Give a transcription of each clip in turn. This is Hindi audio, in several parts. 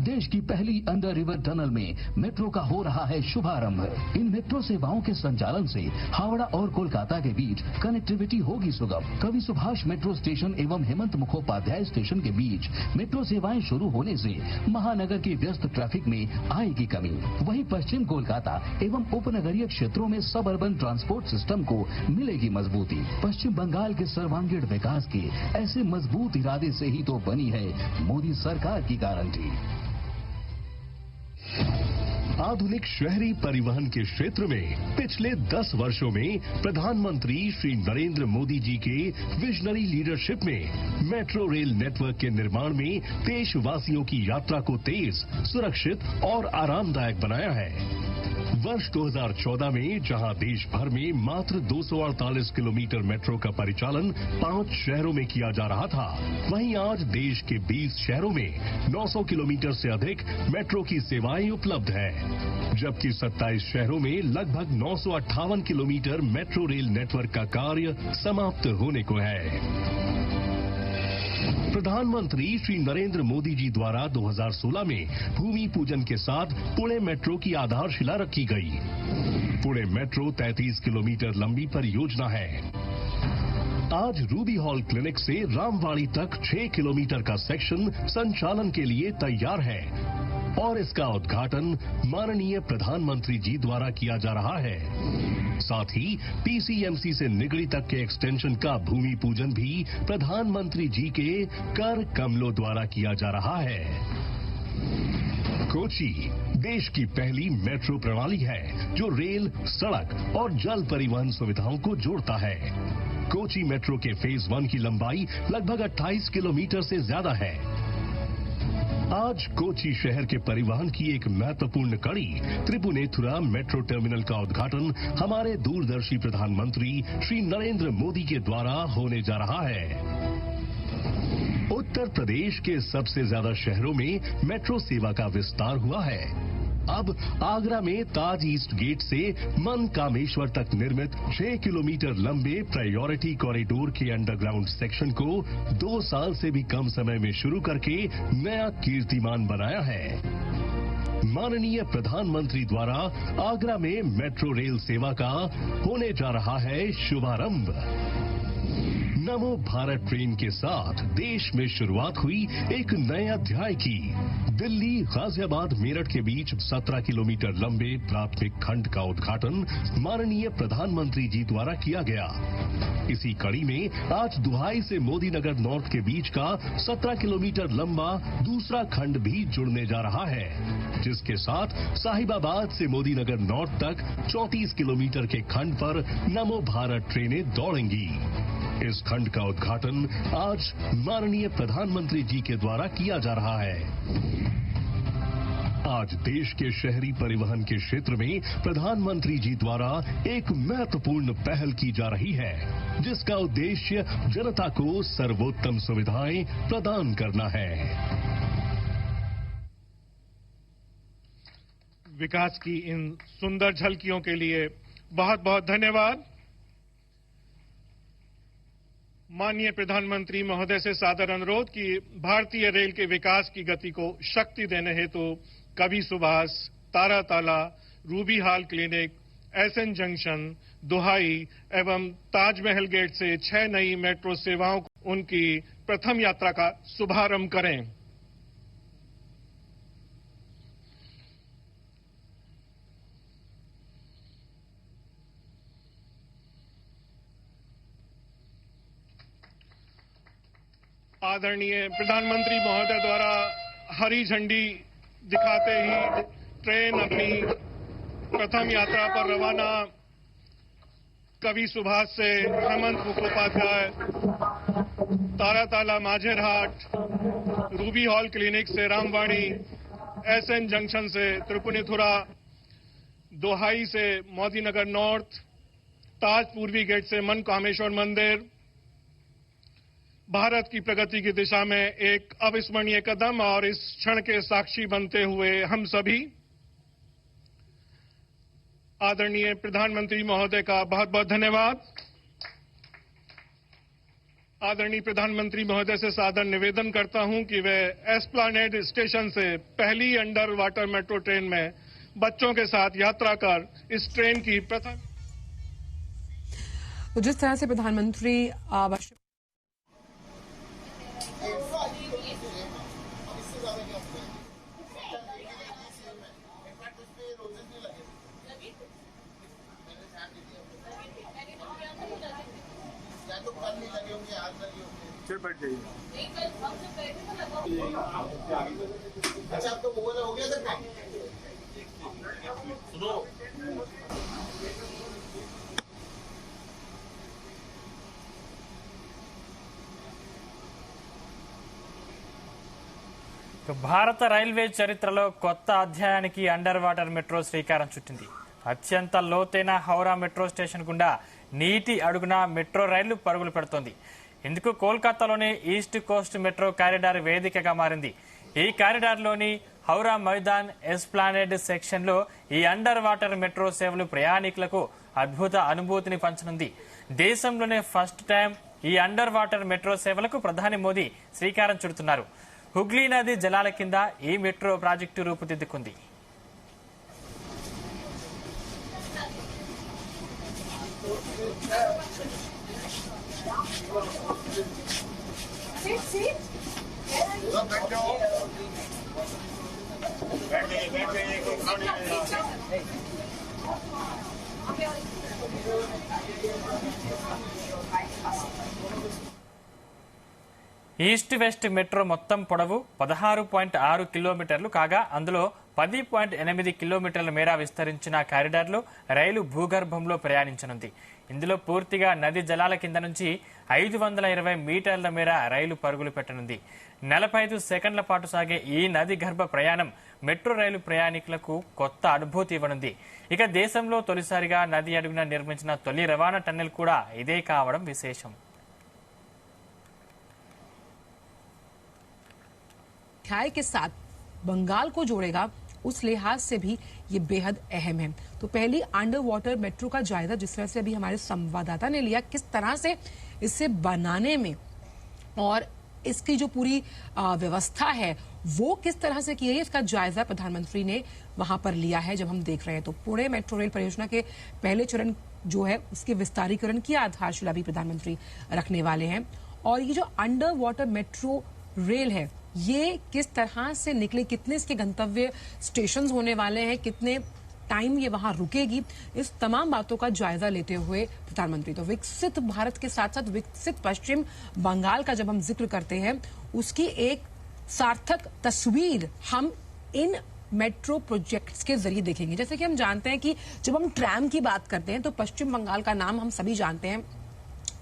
देश की पहली अंडर रिवर टनल में मेट्रो का हो रहा है शुभारंभ। इन मेट्रो सेवाओं के संचालन से हावड़ा और कोलकाता के बीच कनेक्टिविटी होगी सुगम। कवि सुभाष मेट्रो स्टेशन एवं हेमंत मुखोपाध्याय स्टेशन के बीच मेट्रो सेवाएं शुरू होने से महानगर के व्यस्त ट्रैफिक में आएगी कमी। वहीं पश्चिम कोलकाता एवं उपनगरीय क्षेत्रों में सब अर्बन ट्रांसपोर्ट सिस्टम को मिलेगी मजबूती। पश्चिम बंगाल के सर्वांगीण विकास के ऐसे मजबूत इरादे से ही तो बनी है मोदी सरकार की गारंटी। आधुनिक शहरी परिवहन के क्षेत्र में पिछले 10 वर्षों में प्रधानमंत्री श्री नरेंद्र मोदी जी के विजनरी लीडरशिप में मेट्रो रेल नेटवर्क के निर्माण में देशवासियों की यात्रा को तेज, सुरक्षित और आरामदायक बनाया है। वर्ष 2014 में जहां देश भर में मात्र 248 किलोमीटर मेट्रो का परिचालन 5 शहरों में किया जा रहा था, वहीं आज देश के 20 शहरों में 900 किलोमीटर से अधिक मेट्रो की सेवाएं उपलब्ध है, जबकि 27 शहरों में लगभग 958 किलोमीटर मेट्रो रेल नेटवर्क का कार्य समाप्त होने को है। प्रधानमंत्री श्री नरेंद्र मोदी जी द्वारा 2016 में भूमि पूजन के साथ पुणे मेट्रो की आधारशिला रखी गई। पुणे मेट्रो 33 किलोमीटर लंबी परियोजना है। आज रूबी हॉल क्लिनिक से रामवाड़ी तक 6 किलोमीटर का सेक्शन संचालन के लिए तैयार है और इसका उद्घाटन माननीय प्रधानमंत्री जी द्वारा किया जा रहा है। साथ ही पीसीएमसी से निगड़ी तक के एक्सटेंशन का भूमि पूजन भी प्रधानमंत्री जी के कर कमलों द्वारा किया जा रहा है। कोची देश की पहली मेट्रो प्रणाली है जो रेल, सड़क और जल परिवहन सुविधाओं को जोड़ता है। कोची मेट्रो के फेज 1 की लंबाई लगभग 28 किलोमीटर से ज्यादा है। आज कोची शहर के परिवहन की एक महत्वपूर्ण कड़ी त्रिपुनेथुरा मेट्रो टर्मिनल का उद्घाटन हमारे दूरदर्शी प्रधानमंत्री श्री नरेंद्र मोदी के द्वारा होने जा रहा है। उत्तर प्रदेश के सबसे ज्यादा शहरों में मेट्रो सेवा का विस्तार हुआ है। अब आगरा में ताज ईस्ट गेट से मनकामेश्वर तक निर्मित 6 किलोमीटर लंबे प्रायोरिटी कॉरिडोर के अंडरग्राउंड सेक्शन को 2 साल से भी कम समय में शुरू करके नया कीर्तिमान बनाया है। माननीय प्रधानमंत्री द्वारा आगरा में मेट्रो रेल सेवा का होने जा रहा है शुभारंभ। नमो भारत ट्रेन के साथ देश में शुरुआत हुई एक नए अध्याय की। दिल्ली गाजियाबाद मेरठ के बीच 17 किलोमीटर लंबे प्राथमिक खंड का उद्घाटन माननीय प्रधानमंत्री जी द्वारा किया गया। इसी कड़ी में आज दुहाई से मोदी नगर नॉर्थ के बीच का 17 किलोमीटर लंबा दूसरा खंड भी जुड़ने जा रहा है, जिसके साथ साहिबाबाद से मोदी नगर नॉर्थ तक 34 किलोमीटर के खंड पर नमो भारत ट्रेनें दौड़ेंगी। इस खंड का उद्घाटन आज माननीय प्रधानमंत्री जी के द्वारा किया जा रहा है। आज देश के शहरी परिवहन के क्षेत्र में प्रधानमंत्री जी द्वारा एक महत्वपूर्ण पहल की जा रही है, जिसका उद्देश्य जनता को सर्वोत्तम सुविधाएं प्रदान करना है। विकास की इन सुंदर झलकियों के लिए बहुत बहुत धन्यवाद। माननीय प्रधानमंत्री महोदय से सादर अनुरोध कि भारतीय रेल के विकास की गति को शक्ति देने हेतु Kavi Subhash, Taratala, Ruby Hall Clinic, SN Junction, दुहाई एवं ताजमहल गेट से 6 नई मेट्रो सेवाओं उनकी प्रथम यात्रा का शुभारंभ करें। आदरणीय प्रधानमंत्री महोदय द्वारा हरी झंडी दिखाते ही ट्रेन अपनी प्रथम यात्रा पर रवाना। कवि सुभाष से Hemanta Mukhopadhyay, Taratala Majerhat, Ruby Hall Clinic से रामवाड़ी, एसएन जंक्शन से त्रिपुनेथुरा, दोहाई से मोदी नगर नॉर्थ, ताज पूर्वी गेट से मनकामेश्वर मंदिर। भारत की प्रगति की दिशा में एक अविस्मरणीय कदम और इस क्षण के साक्षी बनते हुए हम सभी आदरणीय प्रधानमंत्री महोदय का बहुत बहुत धन्यवाद। आदरणीय प्रधानमंत्री महोदय से सादर निवेदन करता हूं कि वे एस्प्लानेड स्टेशन से पहली अंडर वाटर मेट्रो ट्रेन में बच्चों के साथ यात्रा कर इस ट्रेन की प्रथम। तो जिस तरह से प्रधानमंत्री अच्छा आपको मोबाइल हो गया सर काम? सुनो భారత రైల్వే చరిత్రలో కొత్త అధ్యాయానికి అండర్ వాటర్ మెట్రో శ్రీకారం చుట్టింది. అత్యంత లోతైన హౌరా మెట్రో స్టేషన్ గుండా నీటి అడుగున మెట్రో రైలు పరుగులు పెడుతోంది. ఇందుకు కోల్కతాలోని ఈస్ట్ కోస్ట్ మెట్రో కారిడార్ వేదికగా మారింది. ఈ కారిడార్లోని హౌరా మైదాన్ ఎస్ప్లానెడ్ సెక్షన్లో ఈ అండర్ వాటర్ మెట్రో సేవలు ప్రయాణికులకు అద్భుత అనుభూతిని పంచనుంది. దేశంలోనే ఫస్ట్ టైం ఈ అండర్ వాటర్ మెట్రో సేవలకు ప్రధాని మోదీ శ్రీకారం చుడుతున్నారు. హుగ్లీ నది జలాల కింద ఈ మెట్రో ప్రాజెక్టు రూపుదిద్దుకుంది. ఈస్ట్ వెస్ట్ మెట్రో మొత్తం పొడవు 16.6 కిలోమీటర్లు కాగా అందులో 10.8 కిలోమీటర్ల మేర విస్తరించిన కారిడార్లో రైలు భూగర్భంలో ప్రయాణించనుంది. ఇందులో పూర్తిగా నది జలాల కింద నుంచి 520 మీటర్ల మేర రైలు పరుగులు పెట్టనుంది. 45 సెకండ్ల పాటు సాగే ఈ నది గర్భ ప్రయాణం మెట్రో రైలు ప్రయాణికులకు కొత్త అనుభూతి ఇవ్వనుంది. ఇక దేశంలో తొలిసారిగా నది అడుగున నిర్మించిన తొలి రవాణా టన్నెల్ కూడా ఇదే కావడం విశేషం. के साथ बंगाल को जोड़ेगा, उस लिहाज से भी ये बेहद अहम है. तो पहली अंडर वाटर मेट्रो का जायजा जिस तरह से अभी हमारे संवाददाता ने लिया, किस तरह से इसे बनाने में और इसकी जो पूरी व्यवस्था है वो किस तरह से की है, इसका जायजा प्रधानमंत्री ने वहां पर लिया है. जब हम देख रहे हैं तो पुणे मेट्रो रेल परियोजना के पहले चरण जो है उसके विस्तारीकरण की आधारशिला भी प्रधानमंत्री रखने वाले हैं. और ये जो अंडर वाटर मेट्रो रेल है ये किस तरह से निकले, कितने इसके गंतव्य स्टेशन होने वाले हैं, कितने टाइम ये वहां रुकेगी, इस तमाम बातों का जायजा लेते हुए प्रधानमंत्री तो विकसित भारत के साथ साथ विकसित पश्चिम बंगाल का जब हम जिक्र करते हैं उसकी एक सार्थक तस्वीर हम इन मेट्रो प्रोजेक्ट्स के जरिए देखेंगे. जैसे कि हम जानते हैं कि जब हम ट्रैम की बात करते हैं तो पश्चिम बंगाल का नाम हम सभी जानते हैं.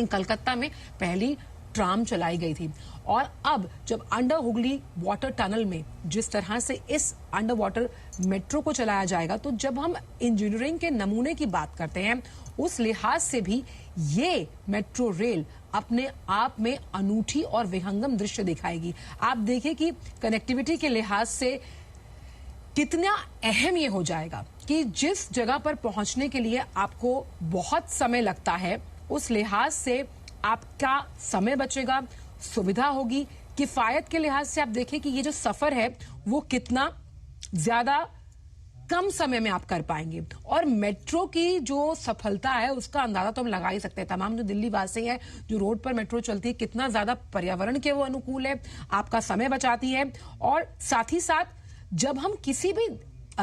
इन कलकत्ता में पहली ट्राम चलाई गई थी और अब जब अंडर हुगली वाटर टनल में जिस तरह से इस अंडर वाटर मेट्रो को चलाया जाएगा तो जब हम इंजीनियरिंग के नमूने की बात करते हैं उस लिहाज से भी ये मेट्रो रेल अपने आप में अनूठी और विहंगम दृश्य दिखाएगी. आप देखिए कि कनेक्टिविटी के लिहाज से कितना अहम ये हो जाएगा कि जिस जगह पर पहुंचने के लिए आपको बहुत समय लगता है उस लिहाज से आपका समय बचेगा, सुविधा होगी. किफायत के लिहाज से आप देखें कि ये जो सफर है वो कितना ज्यादा कम समय में आप कर पाएंगे. और मेट्रो की जो सफलता है उसका अंदाजा तो हम लगा ही सकते हैं. तमाम जो दिल्ली वासी हैं जो रोड पर मेट्रो चलती है कितना ज्यादा पर्यावरण के वो अनुकूल है, आपका समय बचाती है. और साथ ही साथ जब हम किसी भी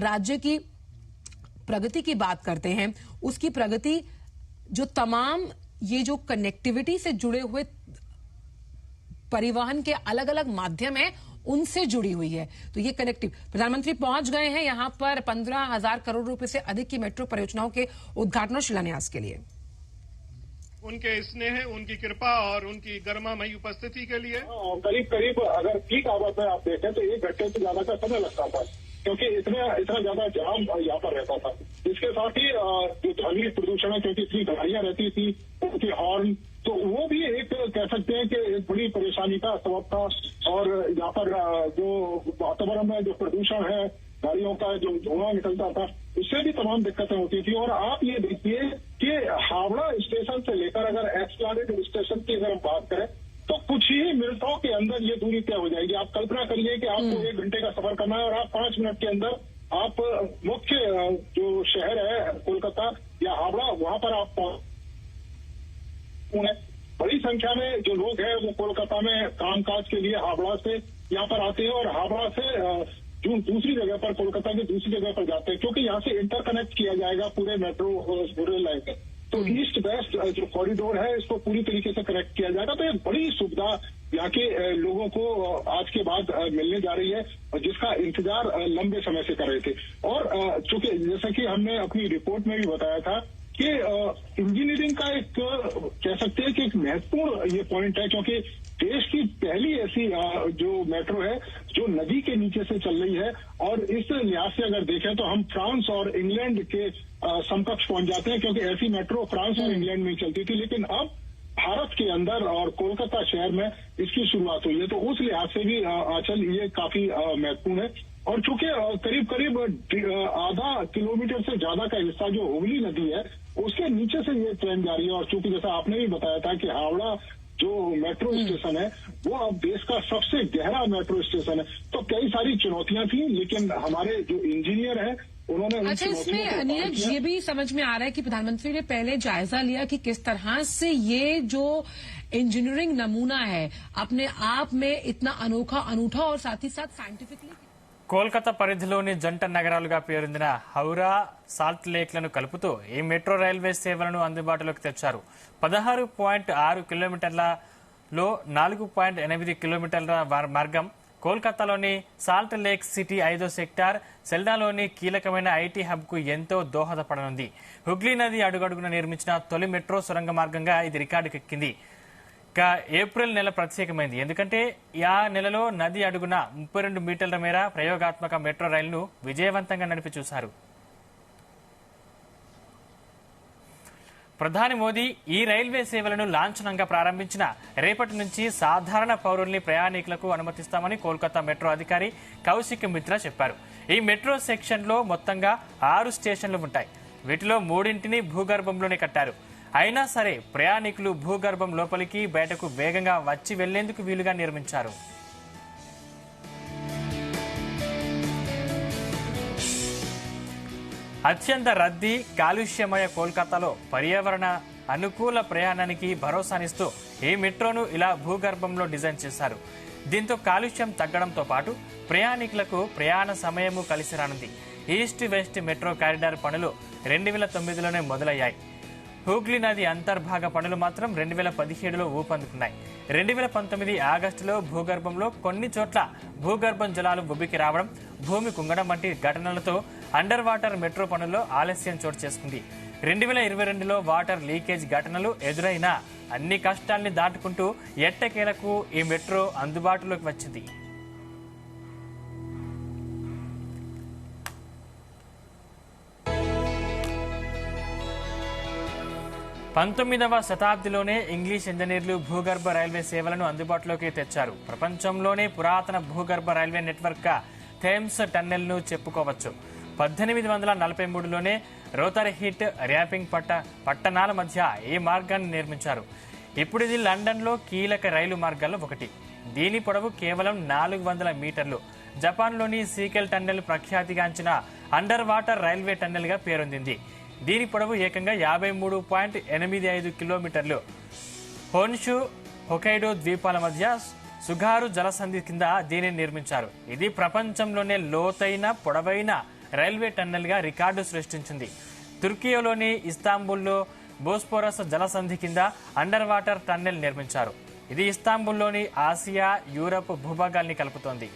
राज्य की प्रगति की बात करते हैं उसकी प्रगति जो तमाम ये जो कनेक्टिविटी से जुड़े हुए परिवहन के अलग अलग माध्यम हैं उनसे जुड़ी हुई है. तो ये कनेक्टिव प्रधानमंत्री पहुंच गए हैं यहां पर 15,000 करोड़ रुपए से अधिक की मेट्रो परियोजनाओं के उद्घाटन और शिलान्यास के लिए. उनके स्नेह, उनकी कृपा और उनकी गर्मामयी उपस्थिति के लिए करीब करीब अगर पीक आवर में आप देखें तो 1 घंटे से ज्यादा का समय लगता था क्योंकि इतना ज्यादा जाम यहाँ पर रहता था. इसके साथ ही जो ध्वनि प्रदूषण है क्योंकि इतनी गाड़ियां रहती थी उनके हॉर्न तो वो भी एक कह सकते हैं कि एक बड़ी परेशानी का सबब था. और यहाँ पर जो वातावरण में जो प्रदूषण है गाड़ियों का जो धुआं निकलता था उससे भी तमाम दिक्कतें होती थी। और आप ये देखिए कि हावड़ा स्टेशन से लेकर अगर एस्प्लैनेड स्टेशन की अगर हम बात करें तो कुछ ही मिनटों के अंदर ये दूरी तय हो जाएगी। आप कल्पना करिए कि आपको 1 घंटे का सफर करना है और आप 5 मिनट के अंदर आप मुख्य जो शहर है कोलकाता या हावड़ा वहां पर आप पहुंच। बड़ी संख्या में जो लोग हैं वो कोलकाता में कामकाज के लिए हावड़ा से यहाँ पर आते हैं और हावड़ा से जो दूसरी जगह पर कोलकाता की दूसरी जगह पर जाते हैं, क्योंकि यहाँ से इंटरकनेक्ट किया जाएगा पूरे मेट्रो पूरे लाइन में। तो ईस्ट वेस्ट जो कॉरिडोर है इसको पूरी तरीके से कनेक्ट किया जाएगा। तो ये बड़ी सुविधा यहाँ के लोगों को आज के बाद मिलने जा रही है और जिसका इंतजार लंबे समय से कर रहे थे। और चूंकि जैसा कि हमने अपनी रिपोर्ट में भी बताया था कि इंजीनियरिंग का एक कह सकते हैं कि एक महत्वपूर्ण ये पॉइंट है, क्योंकि देश की पहली ऐसी जो मेट्रो है जो नदी के नीचे से चल रही है। और इस लिहाज से अगर देखें तो हम फ्रांस और इंग्लैंड के समकक्ष पहुंच जाते हैं, क्योंकि ऐसी मेट्रो फ्रांस और इंग्लैंड में चलती थी, लेकिन अब भारत के अंदर और कोलकाता शहर में इसकी शुरुआत हुई है। तो उस लिहाज से भी आंचल ये काफी महत्वपूर्ण है। और चूंकि करीब करीब आधा किलोमीटर से ज्यादा का हिस्सा जो हुगली नदी है उसके नीचे से ये ट्रेन जा रही है। और चूंकि जैसा आपने भी बताया था कि हावड़ा जो मेट्रो स्टेशन है वो अब देश का सबसे गहरा मेट्रो स्टेशन है, तो कई सारी चुनौतियां थी, लेकिन हमारे जो इंजीनियर हैं उन्होंने। अच्छा, इसमें नीरज ये भी समझ में आ रहा है कि प्रधानमंत्री ने पहले जायजा लिया कि किस तरह से ये जो इंजीनियरिंग नमूना है अपने आप में इतना अनोखा अनूठा और साथ ही साथ साइंटिफिकली కోల్కతా పరిధిలోని జంట నగరాలుగా పేరొందిన హౌరా సాల్ట్ లేక్లను కలుపుతూ ఈ మెట్రో రైల్వే సేవలను అందుబాటులోకి తెచ్చారు. 16.6 కిలోమీటర్లలో 4.8 కిలోమీటర్ల మార్గం కోల్కతాలోని సాల్ట్ లేక్ సిటీ 5వ సెక్టార్ సెల్డాలోని కీలకమైన ఐటీ హబ్ కు ఎంతో దోహదపడనుంది. హుగ్లీ నది అడుగడుగున నిర్మించిన తొలి మెట్రో సొరంగ మార్గంగా ఇది రికార్డుకెక్కింది. ఏప్రిల్ నెల ప్రత్యేకమైంది, ఎందుకంటే ఆ నెలలో నది అడుగున 32 మీటర్ల మేర ప్రయోగాత్మక మెట్రో రైలును విజయవంతంగా నడిపి చూశారు. ప్రధాని మోదీ ఈ రైల్వే సేవలను లాంఛనంగా ప్రారంభించిన రేపటి నుంచి సాధారణ పౌరుల్ని ప్రయాణికులకు అనుమతిస్తామని కోల్కతా మెట్రో అధికారి కౌశిక్ మిత్రా చెప్పారు. ఈ మెట్రో సెక్షన్ లో మొత్తంగా 6 స్టేషన్లు ఉంటాయి. వీటిలో 3ంటిని భూగర్భంలోనే కట్టారు. అయినా సరే ప్రయాణికులు భూగర్భం లోపలికి బయటకు వేగంగా వచ్చి వెళ్లేందుకు వీలుగా నిర్మించారు. అత్యంత రద్దీ కాలుష్యమయ కోల్కతాలో పర్యావరణ అనుకూల ప్రయాణానికి భరోసానిస్తూ ఈ మెట్రోను ఇలా భూగర్భంలో డిజైన్ చేశారు. దీంతో కాలుష్యం తగ్గడంతో పాటు ప్రయాణికులకు ప్రయాణ సమయము కలిసి రానుంది. ఈస్ట్ వెస్ట్ మెట్రో కారిడార్ పనులు 2009లోనే మొదలయ్యాయి. హూగ్లీ నది అంతర్భాగ పనులు మాత్రం 2017లో ఊపందుకున్నాయి. 2019 ఆగస్టులో భూగర్భంలో కొన్ని చోట్ల భూగర్భం జలాలు ఉబికి రావడం, భూమి కుంగడం వంటి ఘటనలతో అండర్ వాటర్ మెట్రో పనుల్లో ఆలస్యం చోటు చేసుకుంది. 2022లో వాటర్ లీకేజ్ ఘటనలు ఎదురైనా అన్ని కష్టాల్ని దాటుకుంటూ ఎట్టకేలకు ఈ మెట్రో అందుబాటులోకి వచ్చింది. 19వ శతాబ్దిలోనే ఇంగ్లీష్ ఇంజనీర్లు భూగర్భ రైల్వే సేవలను అందుబాటులోకి తెచ్చారు. ప్రపంచంలోనే పురాతన భూగర్భ రైల్వే నెట్వర్క్ గా థేమ్స్ టన్నెల్ ను చెప్పుకోవచ్చు. 1843లోనే రోతర్హిట్ ర్యాపింగ్ పట్టణాల మధ్య ఈ మార్గాన్ని నిర్మించారు. ఇప్పుడు ఇది లండన్ లో కీలక రైలు మార్గాల్లో ఒకటి. దీని పొడవు కేవలం 400 మీటర్లు. జపాన్లోని సీకెల్ టన్నెల్ ప్రఖ్యాతిగాంచిన అండర్ వాటర్ రైల్వే టన్నెల్ గా పేరొందింది. దీని పొడవు ఏకంగా 53.85 కిలోమీటర్లు. హోన్షు హొకైడో ద్వీపాల మధ్య సుగారు జలసంధి కింద దీనిని నిర్మించారు. ఇది ప్రపంచంలోనే లోతైన పొడవైన రైల్వే టన్నెల్ గా రికార్డు సృష్టించింది. తుర్కియోలోని ఇస్తాంబుల్లో బోస్పోరస్ జలసంధి కింద అండర్ వాటర్ టన్నెల్ నిర్మించారు. ఇది ఇస్తాంబుల్లోని ఆసియా, యూరప్ భూభాగాల్ని కలుపుతోంది.